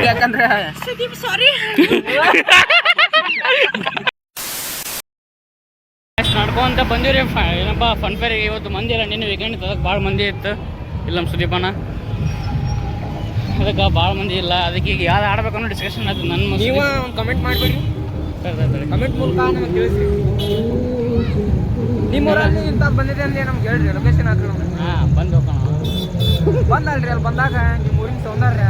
ಯಾಕಂದ್ರೆ ಸಾರಿ ನಡ್ಕೊಂತ ಬಂದಿವ್ರಿ. ಏನಪ್ಪ ಫನ್ ಫೇರಿಗೆ ಇವತ್ತು ಮಂದಿ ಇಲ್ಲ, ನಿನ್ನೆ ವೀಕೆಂಡ್ ಇತ್ತು, ಅದಕ್ಕೆ ಭಾಳ ಮಂದಿ ಇತ್ತು. ಇಲ್ಲ ನಮ್ಮ ಸುದೀಪನ, ಅದಕ್ಕೆ ಭಾಳ ಮಂದಿ ಇಲ್ಲ. ಅದಕ್ಕೆ ಈಗ ಯಾವ್ದು ಆಡ್ಬೇಕನ್ನೋ ಡಿಸ್ಕಷನ್ ಆಯ್ತು. ನನ್ನ ನೀವು ಕಮೆಂಟ್ ಮಾಡಿಬಿಡಿ, ಕಮೆಂಟ್ ಮೂಲಕ ನಮಗೆ ತಿಳಿಸಿ. ನಿಮ್ಮೂರಲ್ಲಿ ಇಂಥದ್ದು ಬಂದಿದೆ ಅಂದ್ರೆ ನಮ್ಗೆ ಹೇಳ್ರಿ, ಲೊಕೇಶನ್ ಹಾಕ್ರಿ ನಮ್ಗೆ. ಹಾಂ ಬಂದು ಹೋಗೋಣ. ಬಂದಲ್ರಿ ಅಲ್ಲಿ ಬಂದಾಗ ನಿಮ್ಮ ಊರಿನ ಸೌಂದರ್ಯ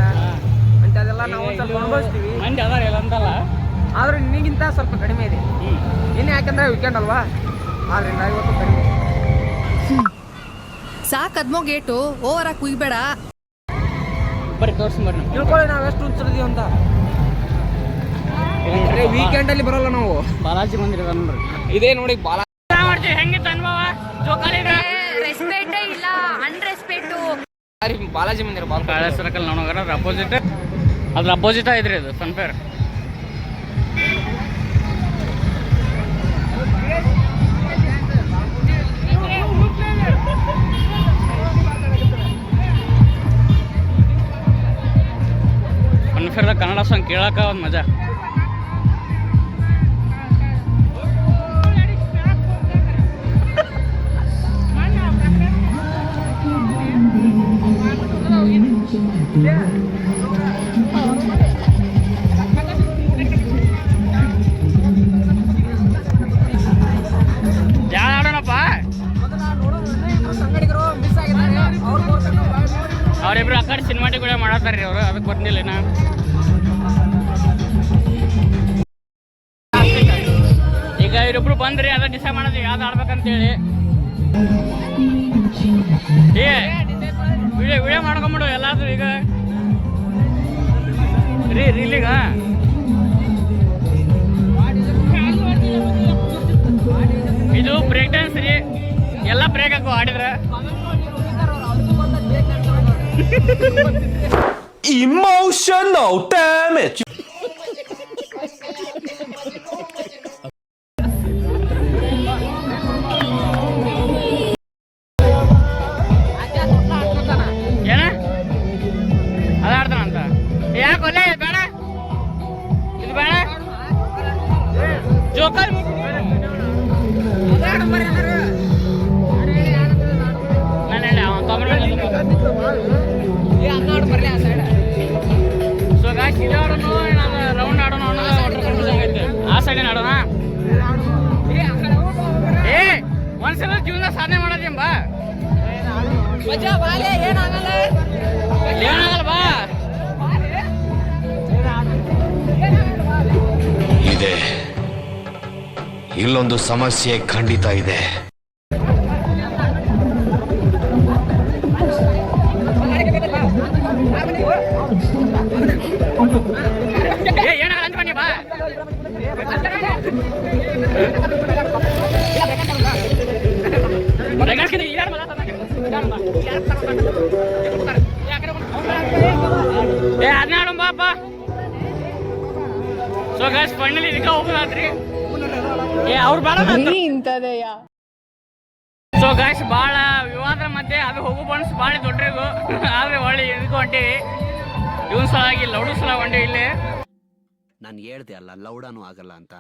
ಅಂತ ಅದೆಲ್ಲ ನಾವು ಸ್ವಲ್ಪ ಅನುಭವಿಸ್ತೀವಿ. ಮಂದಿ ಅದಾರ ಇಲ್ಲ ಅಂತಲ್ಲ, ಆದ್ರೆ ನಿನಗಿಂತ ಸ್ವಲ್ಪ ಕಡಿಮೆ ಇದೆ. ನಿನ್ನೆ ಯಾಕಂದ್ರೆ ವೀಕೆಂಡ್ ಅಲ್ವಾ, ಆದ್ರಿಂದ ಇವತ್ತು ಕಡಿಮೆ. ಸಾಕದ್ಮೋ ಗೇಟು ಓವರ್ ಆಗಿ ಕುಯ್ಬೇಡ. ಬರ್ರಿ ತೋರಿಸಿ ಬರ್ರಿ, ತಿಳ್ಕೊಳ್ಳಿ ನಾವು ಎಷ್ಟು ಹುಚ್ಚಿರ್ತೀವಿ ಅಂತ. ವೀಕೆಂಡ್ ಅಲ್ಲಿ ಬರಲ್ಲ ನಾವು. ಬಾಲಾಜಿ ಮಂದಿರ ನೋಡ್ರಿ, ಇದೇ ನೋಡಿ ಬಾಲ ಮಾಡ್ತೀವಿ. ಹೆಂಗಿತ್ತು ಅನುಭವ? ಜೋಕಾಲಿ ರೆಸ್ಪೆಕ್ಟ್ ಇಲ್ಲ, ಅನ್ರೆಸ್ಪೆಕ್ಟ್. ಬಾಲಾಜಿ ಮಂದಿರ ಕಾಳೆ ಸರ್ಕಲ್ ನೋಡೋಗಾರ ಅಪೋಸಿಟ್, ಅದ್ರ ಅಪೋಸಿಟ್ ಐತ್ರಿ ಅದು ಫನ್ ಫೇರ್. ಫನ್ ಫೇರ್ದಾಗ ಕನ್ನಡ ಸಾಂಗ್ ಕೇಳಕ್ಕೆ ಒಂದು ಮಜಾ. ಯಾರು ಆಡೋಣಪ್ಪ? ಅವರಿಬ್ರು ಆ ಕಡೆ ಸಿನಿಮಾಟಿಕ್ ಕೂಡ ಮಾಡತ್ತಾರ್ರಿ ಅವರು, ಅದಕ್ಕೆ ಬಂದಿಲ್ಲ ನಾ. ಈಗ ಇವರಿಬ್ರು ಬಂದ್ರಿ, ಅದ ಡಿಸೈಡ್ ಮಾಡೋದು ಯಾವ್ದು ಆಡ್ಬೇಕಂತೇಳಿ. ಏ ವಿಡಿಯೋ ಮಾಡ್ಕೊಂಬಿಡು ಎಲ್ಲಾದ್ರೂ ಈಗ ರೀಲಿಗ. ಇದು ಬ್ರೇಕ್ ಡ್ಯಾನ್ಸ್ ರೀ, ಎಲ್ಲ ಬ್ರೇಕ್ ಹಾಕೋ ಆಡಿದ್ರೆ. Emotional damage. ಏನ ಅದ ಆಡ್ತಾನಂತ? ಯಾಕೊಲೆ ಬೇಡ, ಇದು ಬೇಡ. ಜೋಕರ್ ನಾನು ಹೇಳಿ ಅವನು ಕಾಮೆಂಟ್. ಸೊ ಗಾಯ್ಸ್, ಇದು ಆಡೋಣ, ರೌಂಡ್ ಆಡೋಣ ಅನ್ನೋದು ಆ ಸೈಡ್ ಆಡೋಣ. ಏ ಒಂದ್ಸಲ ಜೀವನ ಸಾಧನೆ ಮಾಡೋದೇಂಬ ಏನಾಗಲ್ಲ ಬಾ. ಇದೆ, ಇಲ್ಲೊಂದು ಸಮಸ್ಯೆ ಖಂಡಿತ ಇದೆ. ಏನಾಗಲ್ಲ ಅಂತ ಬನ್ನಿ ಬಾ. ಏ ಅದನ್ನ ಆಡೋಣ ಬಾಪ. ಸೊ ಗಾಯ್ಸ್ ಫೈನಲಿ ಇದಕ್ಕೆ ಹೋಗೋದಾದ್ರಿ. ಏ ಅವ್ರು ಬಾಳ ಇಂಥದೆಯ. ಸೊ ಗಾಯ್ಸ್ ಭಾಳ ವಿವಾದ ಮಧ್ಯೆ ಅದು ಹೋಗೋ ಬಣ್ಸ್ ಭಾಳ ದೊಡ್ಡರಿಗೂ, ಆದ್ರೆ ಒಳ್ಳೆ ಇದಕ್ಕೂ ಹೊಂಟೀವಿ. ಇವನ್ ಸಲಾಗಿ ಲೌಡು ಸಲ ಹೊಂಟೀವಿ ಇಲ್ಲಿ. ನಾನು ಹೇಳ್ದೆ ಅಲ್ಲ, ಲೌಡಾನು ಆಗಲ್ಲ ಅಂತ.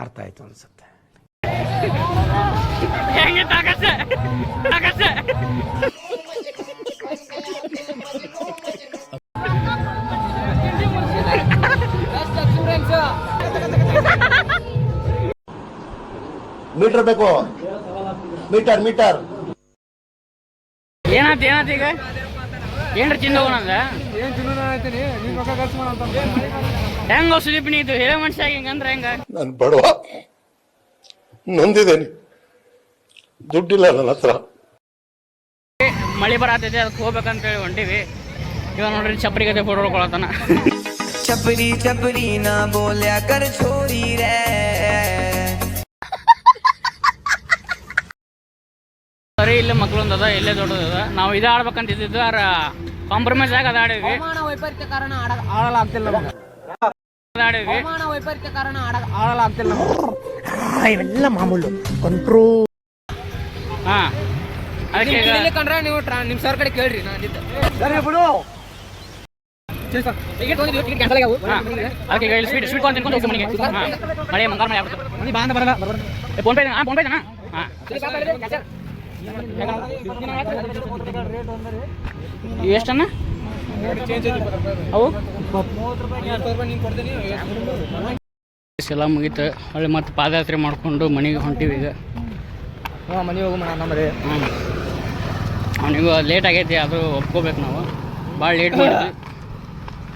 ಅರ್ಥ ಆಯ್ತು ಅನ್ಸುತ್ತೆ. ಹೆಂಗೆ ತಾಕತ್ತೆ ತಾಕತ್ತೆ. ಮೀಟರ್ ಬೇಕು, ಮೀಟರ್ ಮೀಟರ್. ಏನಾಯ್ತು ಏನಾಯ್ತು ಈಗ? ಏನ್ರ ಚಿಂದ ಹೋಗೋಣಂದ ಹೆಂಗ ಸುದೀಪ್ ನೀತು ಹೇಳೋ ಮನುಷ್ಯ ಹಿಂಗಂದ್ರ ಹೆಂಗ? ನಾನು ಬಡವ, ನೊಂದಿದ್ದೇನೆ, ದುಡ್ಡಿಲ್ಲ ನನ್ನ ಹತ್ರ. ಮಳೆ ಬರತೈತೆ, ಅದಕ್ಕೆ ಹೋಗ್ಬೇಕಂತೇಳಿ ಹೊಂಟಿವಿ. ಇವಾಗ ನೋಡ್ರಿ ಚಪ್ಪರಿ ಗತೆ ಫೋಟೋ ಹೊಡ್ಕೊಳತಾನ. ಚಪ್ಪರಿ ಚಪ್ಪರಿ ನಾ ಬೋಲ್ಯಾ ಕರ್ ಛೋರಿ ರೇ ಬರೀ ಇಲ್ಲೇ ಮಕ್ಳೊಂದು ಅದ ಇಲ್ಲೇ ದೊಡ್ಡದದ ನಾವು ಇದು ಆಡ್ಬೇಕಂತಿದ್ದು ಕಾಂಪ್ರಮೈಸ್ ಆಗಿ ಅದು ಆಡಿದ್ವಿ. ಹವಾಮಾನ ವೈಪರೀತ್ಯ ಕಾರಣ ಆಡಲ್ಲ ಆಗ್ತಿಲ್ಲ ನಮ್ಗೆ. ಹವಾಮಾನ ವೈಪರೀತ್ಯ ಕಾರಣ ಆಡಲ್ಲ ಆಗ್ತಿಲ್ಲ ನಮ್ಗೆ. ಇವೆಲ್ಲ ಮಾಮೂಲು ಕಂಟ್ರೋಲ್. ಹಾಂ ಅದಕ್ಕೆ ಈಗ ಇಲ್ಲಿ ಕಂಡ್ರೆ ನೀವು ನಿಮ್ಮ ಸರ್ ಕಡೆ ಕೇಳ್ರಿ ನಾನು ಟಿಕೆಟ್ ತೊಗೊಂಡಿದ್ವಿ, ಟಿಕೆಟ್ ಕ್ಯಾನ್ಸಲ್ ಆಗ್ಯಾವು. ಅದಕ್ಕೆ ಈಗ ಇಲ್ಲಿ ಸ್ವೀಟ್ ಕಾರ್ನ್ ತಿನ್ಕೊಂಡು ಹೋಗಿ ಮನೆಗೆ. ಹಾಂ ಮಳೆ ಮಂಗಾರ ಮಳೆ ಆಗ್ಬಿಡ್ತು. ಫೋನ್ ಪೇ ಇದೆನಾ? ಫೋನ್ ಪೇ ಇದೆನಾ? ಹಾಂ ಎಷ್ಟನ್ನ ಅವು ಎಲ್ಲ ಮುಗೀತು. ಹೊಳ್ಳಿ ಮತ್ತೆ ಪಾದಯಾತ್ರೆ ಮಾಡಿಕೊಂಡು ಮನೆಗೆ ಹೊಂಟಿವಿ ಈಗ. ಮನೆ ಹೋಗು ನಮ್ಮದೇ. ಅವನಿಗೂ ಲೇಟ್ ಆಗೈತಿ, ಅದು ಒಪ್ಕೋಬೇಕು ನಾವು. ಭಾಳ ಲೇಟ್ ಮಾಡಿದ್ವಿ.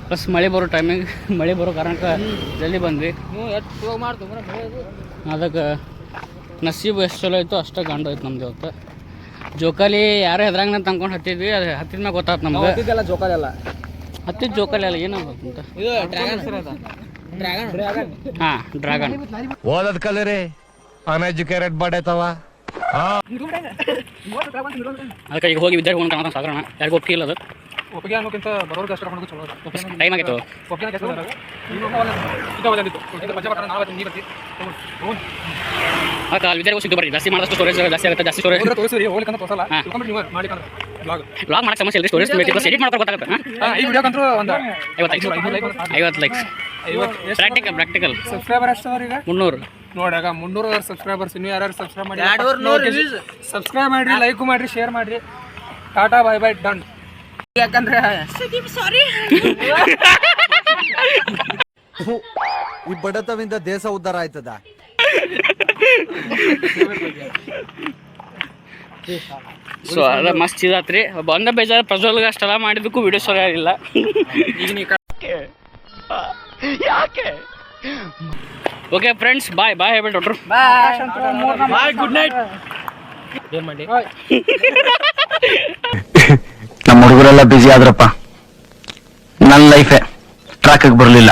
ಪ್ಲಸ್ ಮಳೆ ಬರೋ ಟೈಮಿಗೆ ಮಳೆ ಬರೋ ಕಾರಣಕ್ಕೆ ಜಲ್ದಿ ಬಂದ್ವಿ. ಅದಕ್ಕೆ ನಸೀಬು ಎಷ್ಟು ಚಲೋ ಇತ್ತು ಅಷ್ಟು ಗಂಡು ಹೋಯ್ತು ನಮ್ದು ಇವತ್ತು. ಜೋಕಾಲಿ ಯಾರು ಹೆದ್ರಂಗ ತಂದ್ಕೊಂಡು ಹತ್ತಿದ್ವಿ. ಅದು ಹತ್ತಿದ ಮ್ಯಾಗ ಗೊತ್ತಾಯ್ತು ನಮ್ಗೆ. ಜೋಕಾಲೆಲ್ಲ ಹತ್ತಿದ ಜೋಕಾಲಿ ಅಲ್ಲ ಏನಾಗುತ್ತೆ ಅಂತ. ಹಾಂ ಡ್ರ್ಯಾಗನ್ ಓದದ್ ಕಲರಿ ಅನ್ಎಜುಕೇಟೆಡ್ ಬಾಡೈತವ. ಅದಕ್ಕೆ ಈಗ ಹೋಗಿ ವಿದ್ಯಾರ್ಥಿ ಕಾಣ ಸಾಧಾರಣ ಯಾರಿಗೂ ಒಪ್ಪಿಗೆ ಇಲ್ಲ. ಅದು ಒಪ್ಪಿಗೆ ಅನ್ನೋಕ್ಕಿಂತ ಬರೋರ್ಗೆ ಅಷ್ಟು ಕರ್ಕೊಂಡು ಚಲೋ ಟೈಮ್ ಆಗಿತ್ತು. ಅದಕ್ಕೆ ವಿದ್ಯಾರ್ಥಿ ಸಿದ್ದು ಬರ್ರಿ. ಜಾಸ್ತಿ ಮಾಡಿದಷ್ಟು ಸ್ಟೋರೇಜ್ ಜಾಸ್ತಿ ಆಗುತ್ತೆ. ಜಾಸ್ತಿ ಸ್ಟೋರೇಜ್ ಬ್ಲಾಗ್ ಮಾಡಕ್ಕೆ ಸಮಸ್ಯೆ ಇಲ್ಲ. ಸ್ಟೋರೇಜ್ ಪ್ಲಸ್ ಎಡಿಟ್ ಮಾಡ್ತಾರೆ ಗೊತ್ತಾಗುತ್ತೆ. ಈ ವಿಡಿಯೋಕ್ಕಂತೂ ಒಂದು 50 ಲೈಕ್ಸ್. ಪ್ರಾಕ್ಟಿಕಲ್ ಸಬ್ಸ್ಕ್ರೈಬರ್ ಎಷ್ಟು ಅವ್ರಿಗೆ 300 ನೋಡಾಗ 300 ಸಬ್ಸ್ಕ್ರೈಬರ್ಸ್. ಇನ್ನೂ ಯಾರು ಸಬ್ಸ್ಕ್ರೈಬ್ ಮಾಡಿ ಸಬ್ಸ್ಕ್ರೈಬ್ ಮಾಡ್ರಿ, ಲೈಕ್ ಮಾಡ್ರಿ, ಶೇರ್ ಮಾಡ್ರಿ. Tata bye bye done. ಯಾಕಂದ್ರೆ ಈ ಬಡತವಿಂದ ದೇಶ ಉದ್ಧಾರ ಆಯ್ತದ. ಸೊ ಅದ ಮಸ್ತ್ ಇದಾತ್ರಿ. ಬಂದ ಬೇಜಾರು ಪ್ರಜ್ವಲ್ಗೆ ಅಷ್ಟೆಲ್ಲ ಮಾಡಿದ್ದಕ್ಕೂ ವಿಡಿಯೋ ಸರಿಯಾಗಿಲ್ಲ. ಯಾಕೆ ಓಕೆ ಫ್ರೆಂಡ್ಸ್, ಬಾಯ್ ಬಾಯ್ ಹೇಳ್ಬಿಟ್ಟು ಹೊಟ್ರು. Bye good night. ಏನು ಮಾಡಿ ನಮ್ಮ ಹುಡುಗರೆಲ್ಲ ಬ್ಯುಸಿ ಆದ್ರಪ್ಪ. ನನ್ನ ಲೈಫೇ ಟ್ರ್ಯಾಕಿಗೆ ಬರಲಿಲ್ಲ.